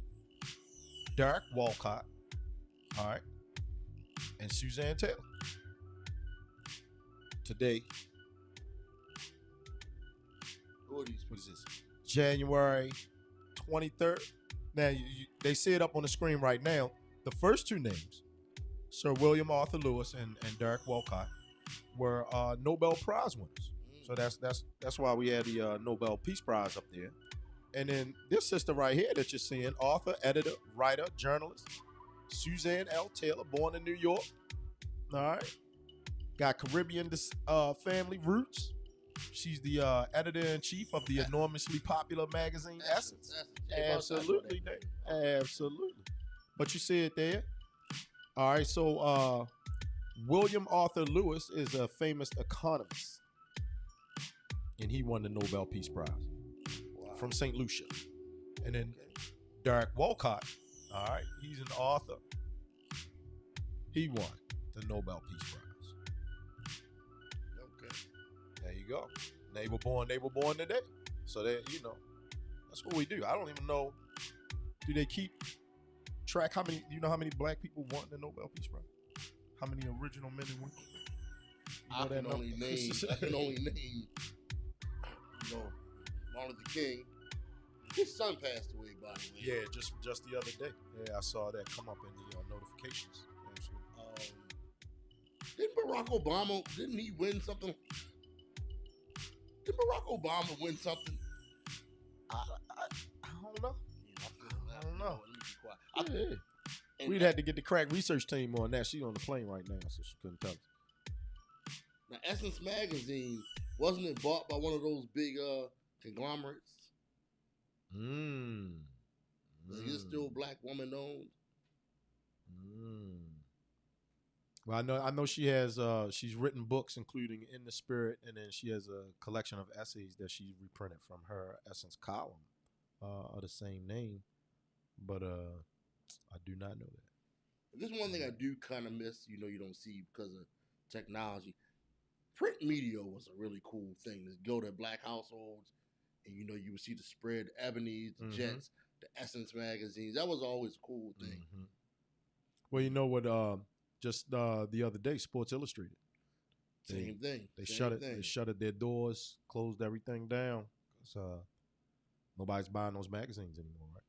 Derek Walcott. All right. and Suzanne Taylor. Today, Who are these? what is this? January 23rd. Now, they see it up on the screen right now. The first two names, Sir William Arthur Lewis and Derek Walcott, were Nobel Prize winners. So that's why we had the Nobel Peace Prize up there. And then this sister right here that you're seeing, author, editor, writer, journalist, Suzanne L. Taylor, born in New York. All right. Got Caribbean family roots. She's the editor-in-chief of the enormously popular magazine Essence. Absolutely, Dave. Absolutely. But you see it there. All right, so William Arthur Lewis is a famous economist. And he won the Nobel Peace Prize from St. Lucia. And then Derek Walcott, all right, he's an author. He won the Nobel Peace Prize. Okay. There you go. They were born today. So they, that's what we do. I don't even know. Do they keep track how many black people won the Nobel Peace Prize? How many original men and women? I can only name Martin Luther King. His son passed away, by the way. Yeah, just the other day. Yeah, I saw that come up in the notifications. Didn't Barack Obama? Didn't he win something? Did Barack Obama win something? I don't know. I don't know. Let me be quiet. We'd had to get the crack research team on that. She's on the plane right now, so she couldn't tell us. Now, Essence Magazine, wasn't it bought by one of those big conglomerates? Is it still black woman owned? Well, I know she has. She's written books, including In the Spirit, and then she has a collection of essays that she reprinted from her Essence column of the same name. But I do not know that. This is one thing I do kind of miss. You don't see because of technology. Print media was a really cool thing to go to black households, and you would see the spread, Ebony's, the Jets, the Essence magazines. That was always a cool thing. Well, you know what? Just the other day, Sports Illustrated. Same thing. They shuttered their doors, closed everything down. So nobody's buying those magazines anymore, right?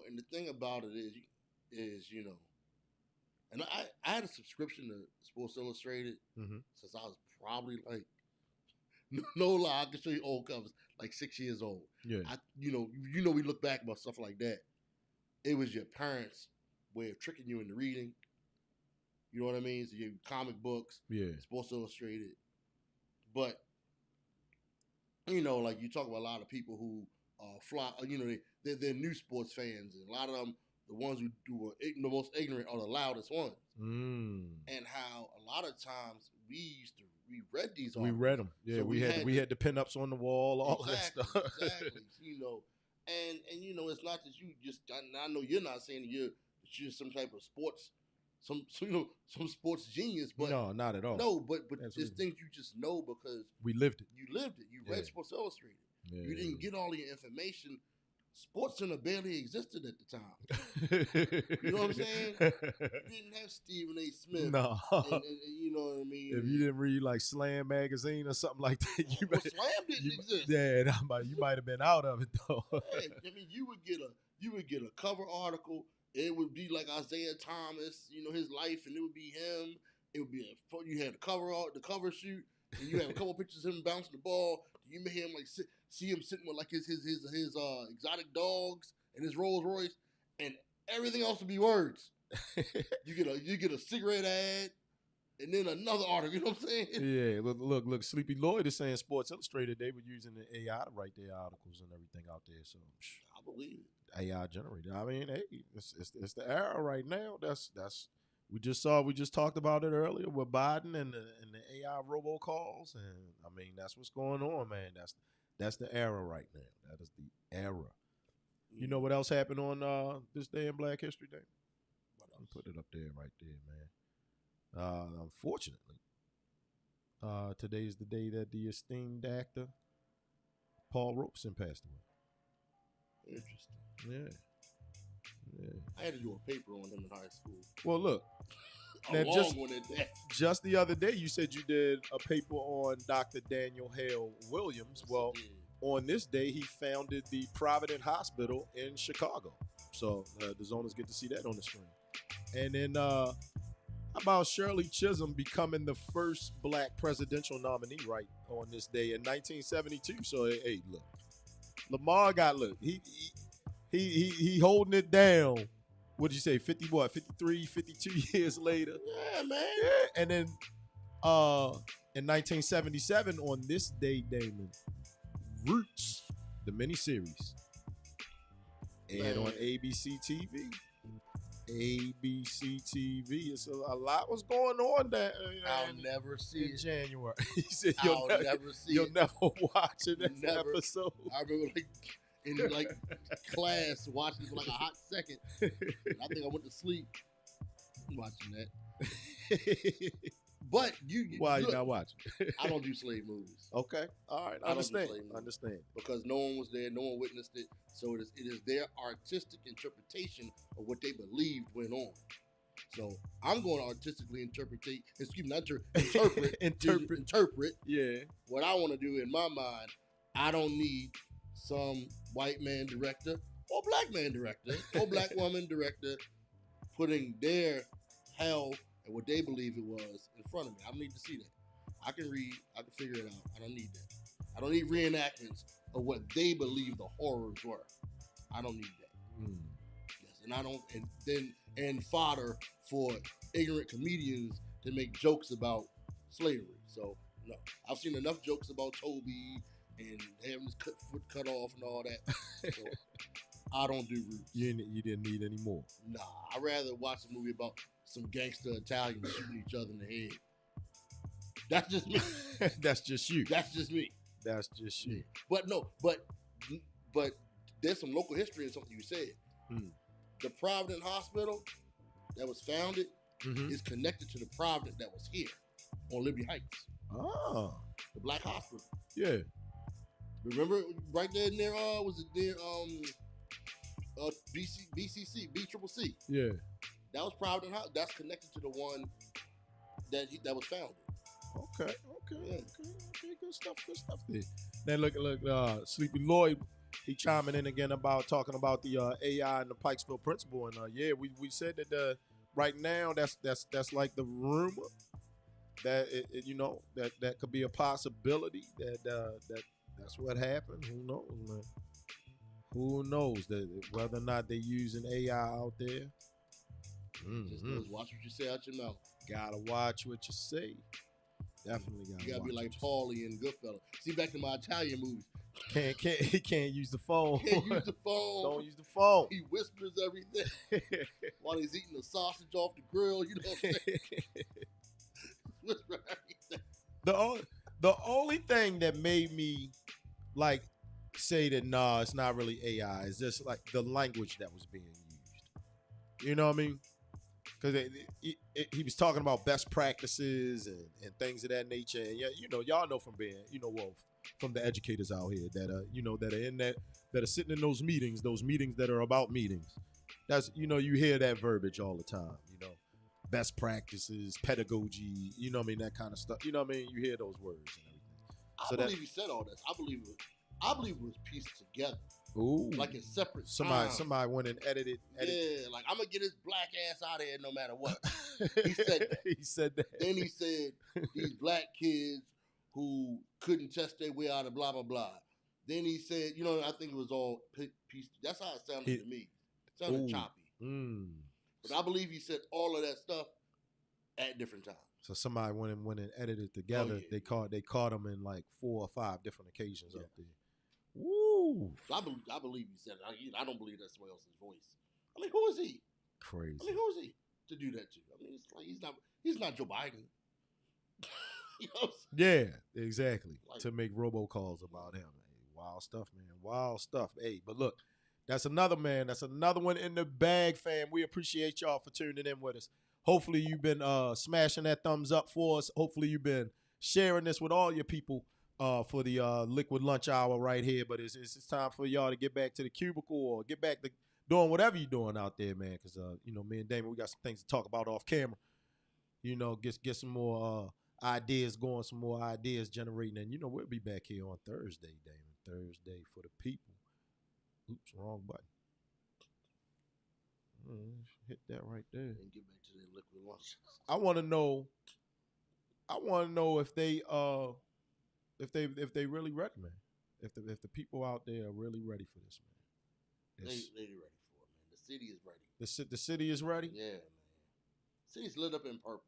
And the thing about it is and I had a subscription to Sports Illustrated since I was probably like, no lie, I can show you old covers, like 6 years old. Yeah. We look back about stuff like that. It was your parents' way of tricking you into reading. You know what I mean? So you comic books, Sports Illustrated. But, like you talk about a lot of people who fly, they're new sports fans. And a lot of them, the ones who are the most ignorant are the loudest ones. And how a lot of times we read these articles. We read them. Yeah, so we had the pinups on the wall, all that stuff. Exactly. And it's not that you just, I know you're not saying that you're some type of sports, some sports genius, but no, not at all. No, but there's things you just know because we lived it. You lived it. You read Sports Illustrated. Yeah. You didn't get all your information. Sports Center barely existed at the time. You know what I'm saying? You didn't have Stephen A. Smith. No. And you know what I mean? If you didn't read like Slam magazine or something like that, Slam didn't exist. Yeah, you might have been out of it though. Yeah, I mean, you would get a cover article. It would be like Isaiah Thomas, his life, and it would be him. It would be you had the cover shoot, and you had a couple pictures of him bouncing the ball. You may hear him see him sitting with like his exotic dogs and his Rolls Royce, and everything else would be words. You get a cigarette ad, and then another article. You know what I'm saying? Yeah. Look. Sleepy Lloyd is saying Sports Illustrated they were using the AI to write their articles and everything out there. So I believe it. AI generated. I mean, hey, it's the era right now. That's we just talked about it earlier with Biden and the AI robocalls, and I mean that's what's going on, man. That's the era right now. That is the era. You know what else happened on this day in Black History Day? I'll put it up there, right there, man. Unfortunately, today is the day that the esteemed actor Paul Robeson passed away. Interesting. Yeah. I had to do a paper on him in high school. Well, look, A Now, long one at that. just the other day, you said you did a paper on Dr. Daniel Hale Williams. Well, on this day, he founded the Providence Hospital in Chicago. So the zoners get to see that on the screen. And then how about Shirley Chisholm becoming the first black presidential nominee right on this day in 1972? So hey, look, Lamar got he holding it down. What did you say? 53, 52 years later. Yeah, man. Yeah. And then in 1977 on this day, Damon, Roots, the miniseries, aired on ABC TV. ABC TV. It's a lot was going on there. I'll never see in it. January. He said I'll never see you'll it. never watch it this Never. episode. I remember in class watching it for like a hot second. And I think I went to sleep watching that. But Why look, you not watching? I don't do slave movies. Okay, all right, I don't do understand. slave movies. Understand. Because no one was there, no one witnessed it. So it is their artistic interpretation of what they believed went on. So I'm going to artistically interpret. Yeah. What I want to do in my mind. I don't need some white man director or black man director or black woman director putting their hell and what they believe it was in front of me. I don't need to see that. I can read. I can figure it out. I don't need that. I don't need reenactments of what they believe the horrors were. I don't need that. Yes, and I don't. And fodder for ignorant comedians to make jokes about slavery. So no, I've seen enough jokes about Toby and having his foot cut off and all that. So I don't do Roots. You didn't need any more. Nah, I'd rather watch a movie about some gangster Italians shooting each other in the head. That's just me. That's just you. That's just me. That's just you. But no, but there's some local history in something you said. The Providence Hospital that was founded is connected to the Providence that was here on Liberty Heights. Oh. The Black Hospital. Yeah. Remember right there near was it near BCC. Yeah. That was Providence House. That's connected to the one that was founded. Okay. Okay. Good stuff there. Then look, Sleepy Lloyd, he chiming in again about talking about the AI and the Pikesville principle, and we said that right now that's like the rumor that that could be a possibility that's what happened. Who knows, man? Who knows that whether or not they're using AI out there? Just watch what you say out your mouth. Gotta watch what you say. Definitely gotta. You gotta be like Paulie and Goodfellas. See, back to my Italian movies. He can't use the phone. Can't use the phone. Don't use the phone. He whispers everything while he's eating the sausage off the grill. You know what I'm saying? Whisper everything. The only thing that made me like say that nah, it's not really AI. It's just like the language that was being used. You know what I mean? Because he was talking about best practices and things of that nature. And y'all know from being, from the educators out here that that are in that are sitting in those meetings that are about meetings. That's you hear that verbiage all the time. Best practices, pedagogy. That kind of stuff. You hear those words and everything. I believe he said all this. I believe it was pieced together. Ooh. Like in separate Somebody went and edited. Yeah, like I'm gonna get his black ass out of here no matter what. He said that. He said that. Then he said these black kids who couldn't test their way out of blah blah blah. Then he said, I think it was all pieced. That's how it sounded to me. It sounded choppy. But I believe he said all of that stuff at different times. So somebody went and edited together. Oh, yeah. They caught him in like 4 or 5 different occasions out there. Woo! So I believe he said it. I don't believe that's somebody else's voice. I mean, who is he? Crazy. I mean, who is he to do that to? I mean, it's like he's not Joe Biden. You know what I'm saying? Yeah, exactly. Like, to make robocalls about him. Hey, wild stuff, man. Wild stuff. Hey, but look, that's another man. That's another one in the bag, fam. We appreciate y'all for tuning in with us. Hopefully you've been smashing that thumbs up for us. Hopefully you've been sharing this with all your people for the liquid lunch hour right here. But it's time for y'all to get back to the cubicle or get back to doing whatever you're doing out there, man. Because, me and Damon, we got some things to talk about off camera. get some more ideas going, some more ideas generating. And we'll be back here on Thursday, Damon. Thursday for the people. Oops, wrong button. Hit that right there. And get back to the liquid lunch. I want to know if they really ready, man. If the people out there are really ready for this, man. They ready for it, man. The city is ready. The city is ready? Yeah, man. City's lit up in purple.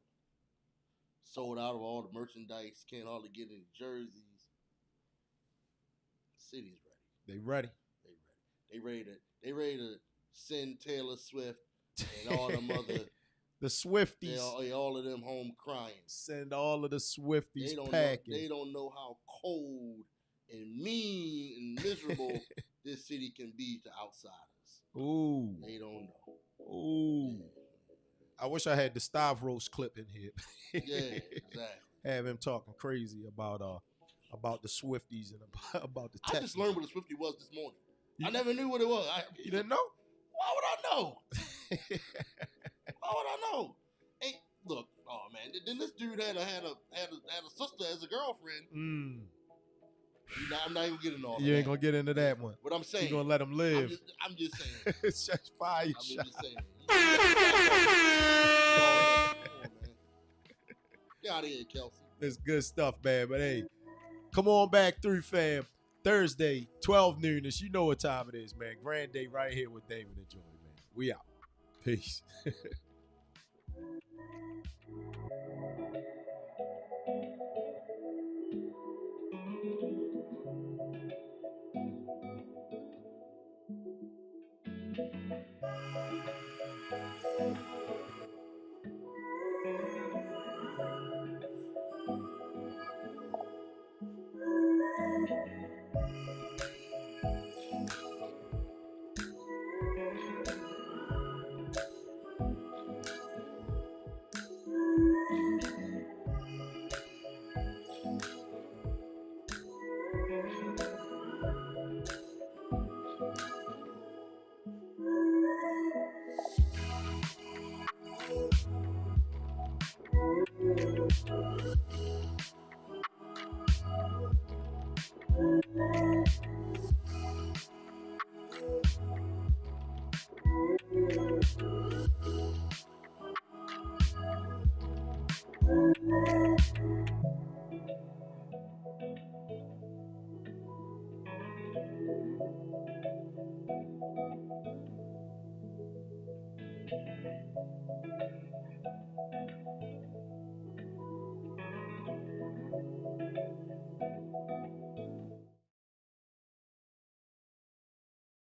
Sold out of all the merchandise. Can't hardly get any jerseys. City's ready. They ready. They ready to send Taylor Swift and all them other the Swifties. All of them home crying. Send all of the Swifties packing. They don't know how cold and mean and miserable this city can be to outsiders. Ooh. They don't know. Ooh. Yeah. I wish I had the Stavros clip in here. Yeah, exactly. Have him talking crazy about the Swifties and about the Texans. I just learned what a Swiftie was this morning. I never knew what it was. You didn't know? Why would I know? Why would I know? Hey, look, oh man, then this dude had a sister as a girlfriend. I'm not even getting all. You ain't gonna get into that one. What I'm saying, you gonna let him live. I'm just saying. It's just fire. I'm just saying. Come on, man. Get out of here, Kelsey. It's good stuff, man. But hey, come on back through, fam. Thursday, 12 noon. You know what time it is, man. Grand Day right here with Damon and Joy, man. We out. Peace.